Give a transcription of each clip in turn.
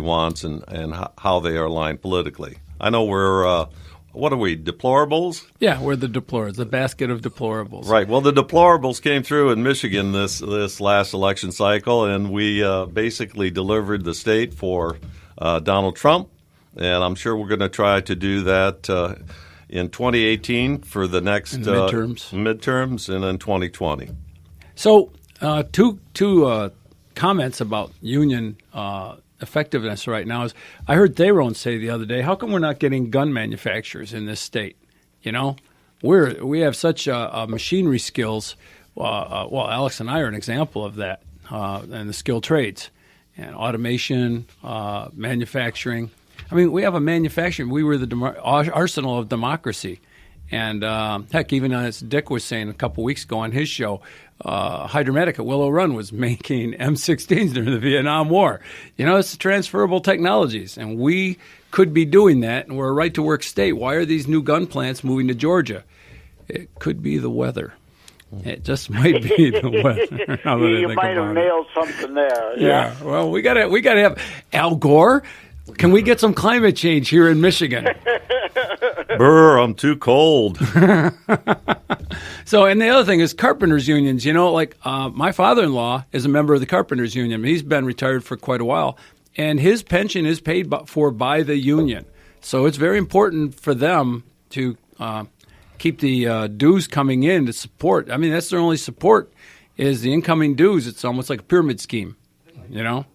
wants and how they are aligned politically. I know we're, what are we, deplorables? Yeah, we're the deplorables, the basket of deplorables. Right. Well, the deplorables came through in Michigan this last election cycle, and we basically delivered the state for Donald Trump, and I'm sure we're going to try to do that in 2018 for the next midterms and in 2020. So two comments about union effectiveness right now is I heard Tharon say the other day, how come we're not getting gun manufacturers in this state? You know, we have such machinery skills. Well, Alex and I are an example of that, and the skilled trades and automation, manufacturing. I mean, we have a manufacturing. We were the arsenal of democracy. And heck, even as Dick was saying a couple weeks ago on his show, Hydromatic at Willow Run was making M16s during the Vietnam War. You know, it's transferable technologies, and we could be doing that, and we're a right-to-work state. Why are these new gun plants moving to Georgia? It could be the weather. It just might be the weather. You might have nailed something there. Yeah. Well, we gotta have Al Gore. Can we get some climate change here in Michigan? Brr, I'm too cold. So, and the other thing is carpenters unions. You know, like my father-in-law is a member of the carpenters union. He's been retired for quite a while, and his pension is paid for by the union. So it's very important for them to keep the dues coming in to support. I mean, that's their only support is the incoming dues. It's almost like a pyramid scheme, you know?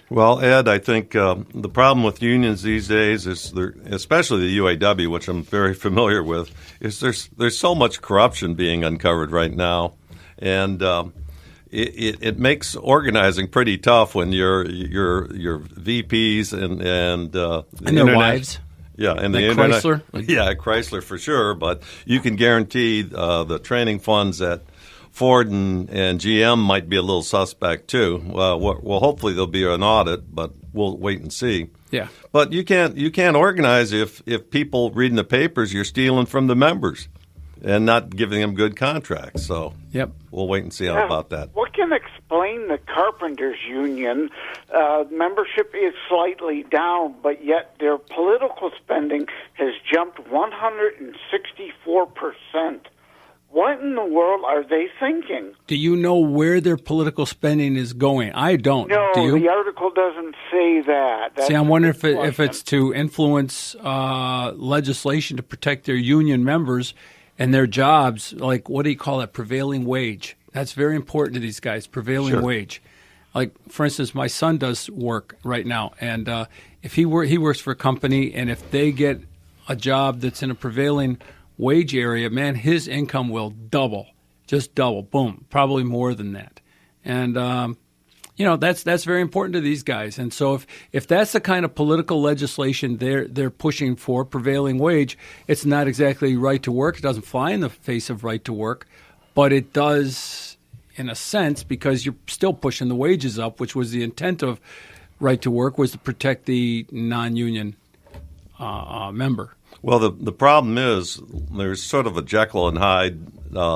Well, Ed, I think the problem with unions these days is, especially the UAW, which I'm very familiar with, is there's so much corruption being uncovered right now, and it makes organizing pretty tough when your VPs and their wives. Yeah, and like the internet. Chrysler? Yeah, Chrysler for sure, but you can guarantee the training funds at Ford and GM might be a little suspect too. Well, hopefully there'll be an audit, but we'll wait and see. Yeah. But you can't organize if people reading the papers you're stealing from the members and not giving them good contracts. So yep, we'll wait and see how about that. What can explain the carpenters union? Membership is slightly down, but yet their political spending has jumped 164%. What in the world are they thinking? Do you know where their political spending is going? I don't. No, Do you? The article doesn't say that. See, I'm wondering if it's to influence legislation to protect their union members and their jobs. Like, what do you call it? Prevailing wage. That's very important to these guys, prevailing wage. Like, for instance, my son does work right now, and if he works for a company, and if they get a job that's in a prevailing wage area, man, his income will double, just double, boom, probably more than that. And, that's very important to these guys. And so if that's the kind of political legislation they're pushing for, prevailing wage, it's not exactly right to work. It doesn't fly in the face of right to work, but it does in a sense because you're still pushing the wages up, which was the intent of right to work, was to protect the non-union member. Well, the problem is there's sort of a Jekyll and Hyde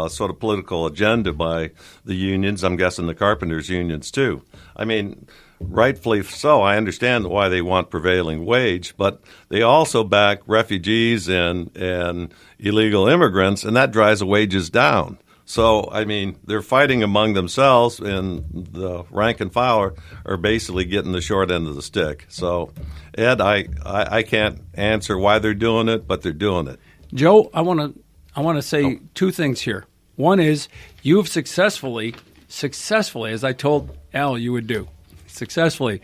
sort of political agenda by the unions. I'm guessing the carpenters unions too. I mean, rightfully so. I understand why they want prevailing wage, but they also back refugees and illegal immigrants, and that drives the wages down. So, I mean, they're fighting among themselves, and the rank and file are basically getting the short end of the stick. So, Ed, I can't answer why they're doing it, but they're doing it. Joe, I want to say two things here. One is you've successfully, as I told Al you would do, successfully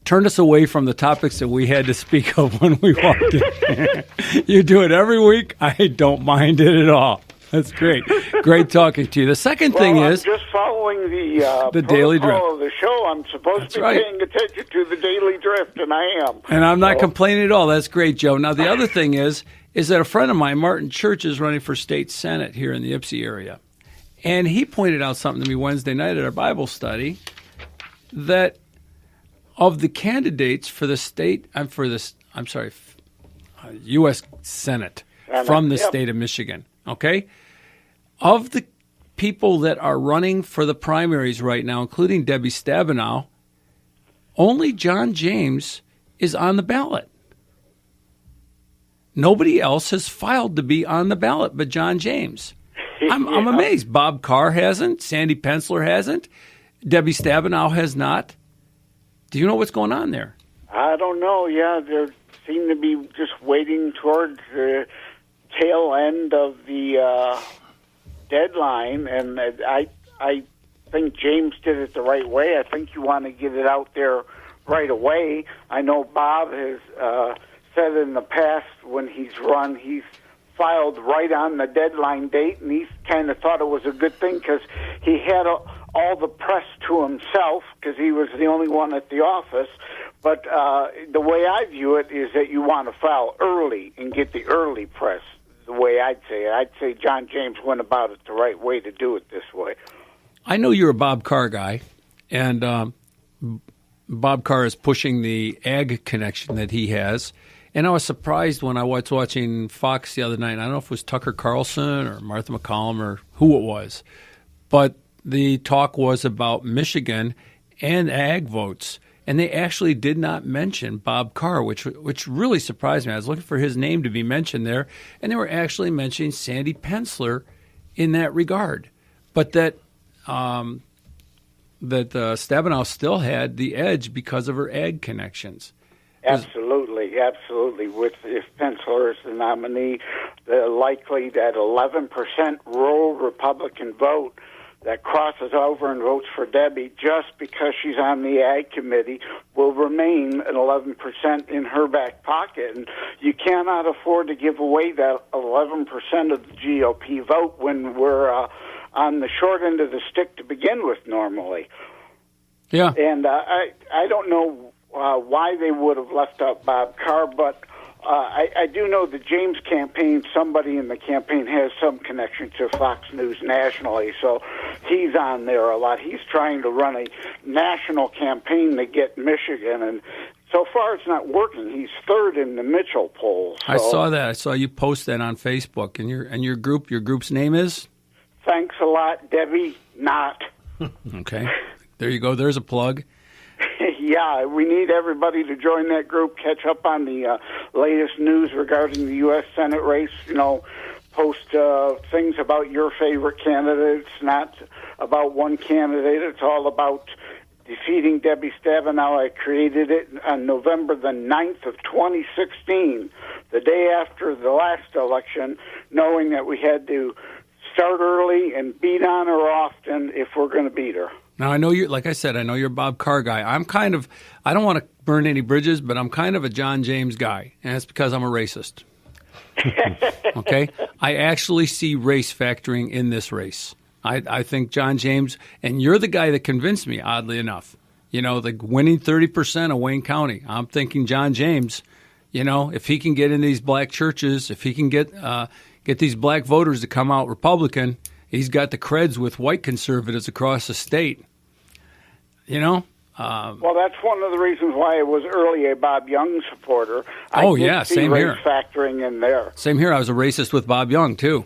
turned us away from the topics that we had to speak of when we walked in. You do it every week. I don't mind it at all. That's great. Great talking to you. The second thing is I'm just following the daily drift of the show. I'm supposed to be paying attention to the daily drift, and I am. And I'm not complaining at all. That's great, Joe. Now, the other thing is that a friend of mine, Martin Church, is running for state senate here in the Ypsi area. And he pointed out something to me Wednesday night at our Bible study that of the candidates for the U.S. Senate from the state of Michigan, okay? Of the people that are running for the primaries right now, including Debbie Stabenow, only John James is on the ballot. Nobody else has filed to be on the ballot but John James. I'm amazed. Bob Carr hasn't. Sandy Penciller hasn't. Debbie Stabenow has not. Do you know what's going on there? I don't know. Yeah, they seem to be just waiting towards the tail end of the deadline, and I think James did it the right way. I think you want to get it out there right away. I know Bob has said in the past when he's run, he's filed right on the deadline date, and he kind of thought it was a good thing because he had all the press to himself because he was the only one at the office. But the way I view it is that you want to file early and get the early press. The way I'd say it, I'd say John James went about it the right way to do it this way. I know you're a Bob Carr guy, and Bob Carr is pushing the ag connection that he has. And I was surprised when I was watching Fox the other night. I don't know if it was Tucker Carlson or Martha McCallum or who it was, but the talk was about Michigan and ag votes. And they actually did not mention Bob Carr, which really surprised me. I was looking for his name to be mentioned there, and they were actually mentioning Sandy Penciller in that regard. But that Stabenow still had the edge because of her ag connections. Absolutely. If Penciller is the nominee, likely that 11% rural Republican vote that crosses over and votes for Debbie just because she's on the Ag Committee will remain at 11% in her back pocket. And you cannot afford to give away that 11% of the GOP vote when we're on the short end of the stick to begin with normally. Yeah. And I don't know why they would have left out Bob Carr, but I do know the James campaign, somebody in the campaign has some connection to Fox News nationally, so he's on there a lot. He's trying to run a national campaign to get Michigan, and so far it's not working. He's third in the Mitchell poll. So. I saw that. I saw you post that on Facebook. And your group's name is? Thanks a lot, Debbie. Not. Okay. There you go. There's a plug. Yeah, we need everybody to join that group, catch up on the latest news regarding the U.S. Senate race, post things about your favorite candidate. It's not about one candidate. It's all about defeating Debbie Stabenow. I created it on November the 9th of 2016, the day after the last election, knowing that we had to start early and beat on her often if we're going to beat her. Now, I know like I said, I know you're a Bob Carr guy. I don't want to burn any bridges, but I'm kind of a John James guy, and that's because I'm a racist. Okay? I actually see race factoring in this race. I think John James, and you're the guy that convinced me, oddly enough. The winning 30% of Wayne County. I'm thinking John James, if he can get in these black churches, if he can get these black voters to come out Republican, he's got the creds with white conservatives across the state. Well, that's one of the reasons why I was early a Bob Young supporter. Same here. Factoring in there. Same here. I was a racist with Bob Young, too.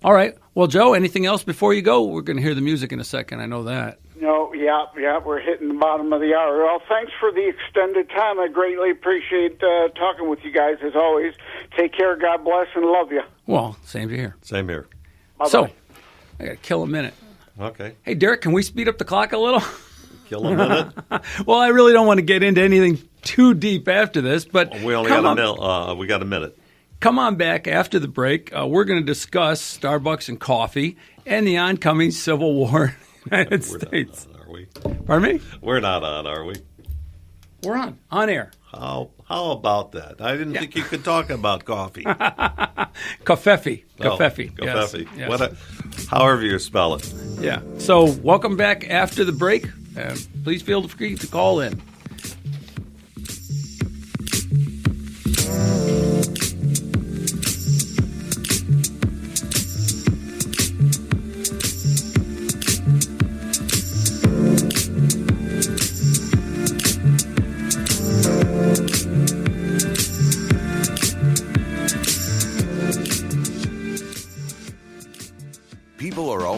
All right. Well, Joe, anything else before you go? We're going to hear the music in a second. I know that. No, yeah, we're hitting the bottom of the hour. Well, thanks for the extended time. I greatly appreciate talking with you guys, as always. Take care, God bless, and love you. Well, same here. Same here. Bye-bye. So, I got to kill a minute. Okay. Hey, Derek, can we speed up the clock a little? Kill a minute? Well, I really don't want to get into anything too deep after this, but we only got a minute. We got a minute. Come on back after the break. We're going to discuss Starbucks and coffee and the oncoming Civil War in the United States. Not on, are we? Pardon me? We're not on, are we? We're on air. How about that? I didn't think you could talk about coffee. Covfefe. Covfefe. Yes. However you spell it. Yeah. So welcome back after the break. Please feel free to call in.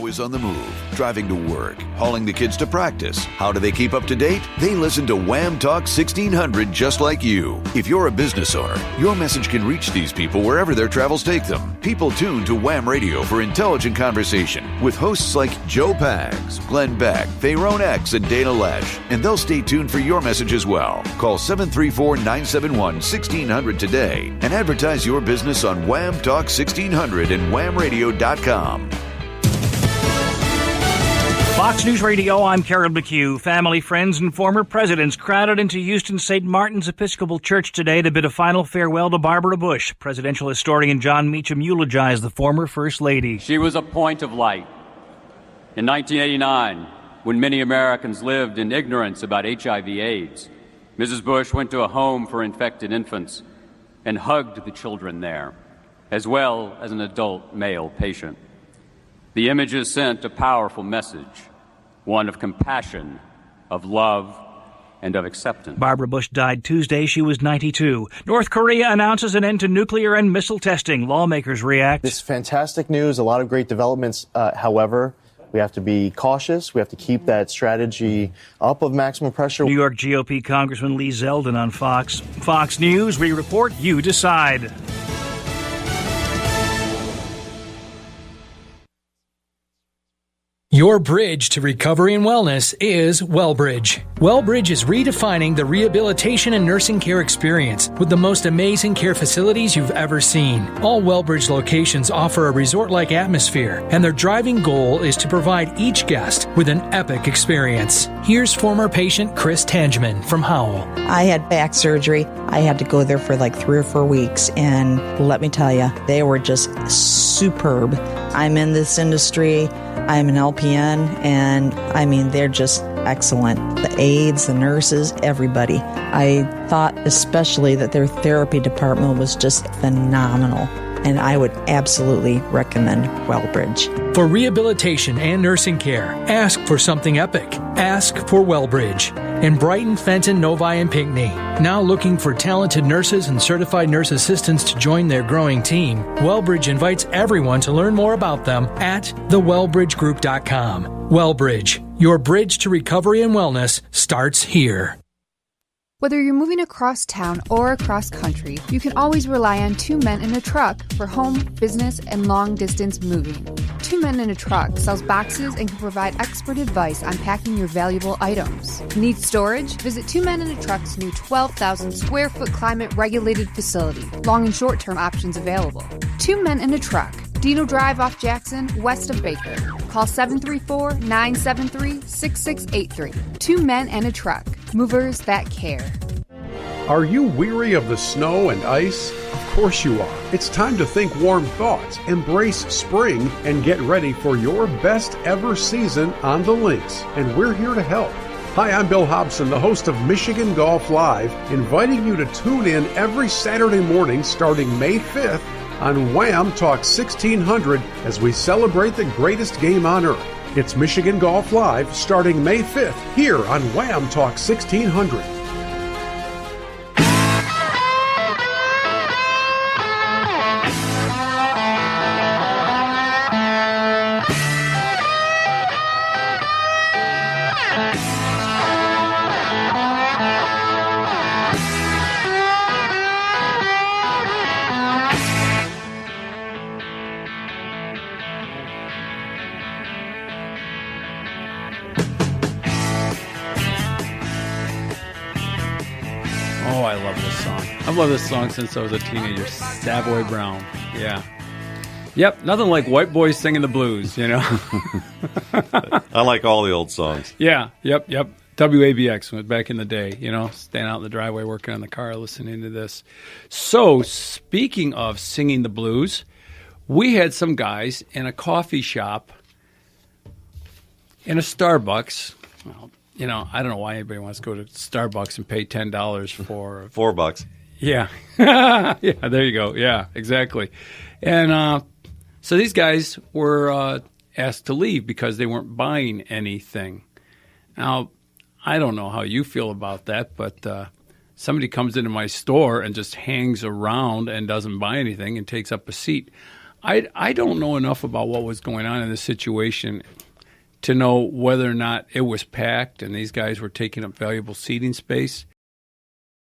always on the move, driving to work, hauling the kids to practice. How do they keep up to date? They listen to Wham Talk 1600 just like you. If you're a business owner, your message can reach these people wherever their travels take them. People tune to Wham Radio for intelligent conversation with hosts like Joe Pags, Glenn Beck, Fayrone X, and Dana Lesh. And they'll stay tuned for your message as well. Call 734-971-1600 today and advertise your business on Wham Talk 1600 and whamradio.com. Fox News Radio, I'm Carol McHugh. Family, friends, and former presidents crowded into Houston St. Martin's Episcopal Church today to bid a final farewell to Barbara Bush. Presidential historian John Meacham eulogized the former First Lady. She was a point of light. In 1989, when many Americans lived in ignorance about HIV/AIDS, Mrs. Bush went to a home for infected infants and hugged the children there, as well as an adult male patient. The images sent a powerful message, one of compassion, of love, and of acceptance. Barbara Bush died Tuesday. She was 92. North Korea announces an end to nuclear and missile testing. Lawmakers react. This is fantastic news, a lot of great developments. However, we have to be cautious. We have to keep that strategy up of maximum pressure. New York GOP Congressman Lee Zeldin on Fox. Fox News, we report, you decide. Your bridge to recovery and wellness is WellBridge. WellBridge is redefining the rehabilitation and nursing care experience with the most amazing care facilities you've ever seen. All WellBridge locations offer a resort-like atmosphere, and their driving goal is to provide each guest with an epic experience. Here's former patient Chris Tangeman from Howell. I had back surgery. I had to go there for like 3 or 4 weeks, and let me tell you, they were just superb. I'm in this industry. I'm an LPN, and I mean, they're just excellent. The aides, the nurses, everybody. I thought especially that their therapy department was just phenomenal, and I would absolutely recommend WellBridge. For rehabilitation and nursing care, ask for something epic. Ask for WellBridge. In Brighton, Fenton, Novi, and Pinckney. Now looking for talented nurses and certified nurse assistants to join their growing team, WellBridge invites everyone to learn more about them at thewellbridgegroup.com. WellBridge, your bridge to recovery and wellness starts here. Whether you're moving across town or across country, you can always rely on 2 Men in a Truck for home, business, and long-distance moving. 2 Men in a Truck sells boxes and can provide expert advice on packing your valuable items. Need storage? Visit 2 Men in a Truck's new 12,000 square foot climate-regulated facility. Long and short-term options available. 2 Men in a Truck. Dino Drive off Jackson, west of Baker. Call 734-973-6683. 2 Men and a Truck. Movers that care. Are you weary of the snow and ice? Of course you are. It's time to think warm thoughts, embrace spring, and get ready for your best ever season on the links. And we're here to help. Hi, I'm Bill Hobson, the host of Michigan Golf Live, inviting you to tune in every Saturday morning starting May 5th on Wham Talk 1600 as we celebrate the greatest game on earth. It's Michigan Golf Live starting May 5th here on Wham Talk 1600. I've loved this song since I was a teenager. Savoy Brown. Yeah. Yep, nothing like white boys singing the blues, you know. I like all the old songs. Yeah, yep. WABX went back in the day, you know, standing out in the driveway working on the car listening to this. So, speaking of singing the blues, we had some guys in a coffee shop in a Starbucks. Well, you know, I don't know why anybody wants to go to Starbucks and pay $10 for $4. Yeah. Yeah, there you go. Yeah, exactly. And so these guys were asked to leave because they weren't buying anything. Now, I don't know how you feel about that, but somebody comes into my store and just hangs around and doesn't buy anything and takes up a seat. I don't know enough about what was going on in this situation to know whether or not it was packed and these guys were taking up valuable seating space.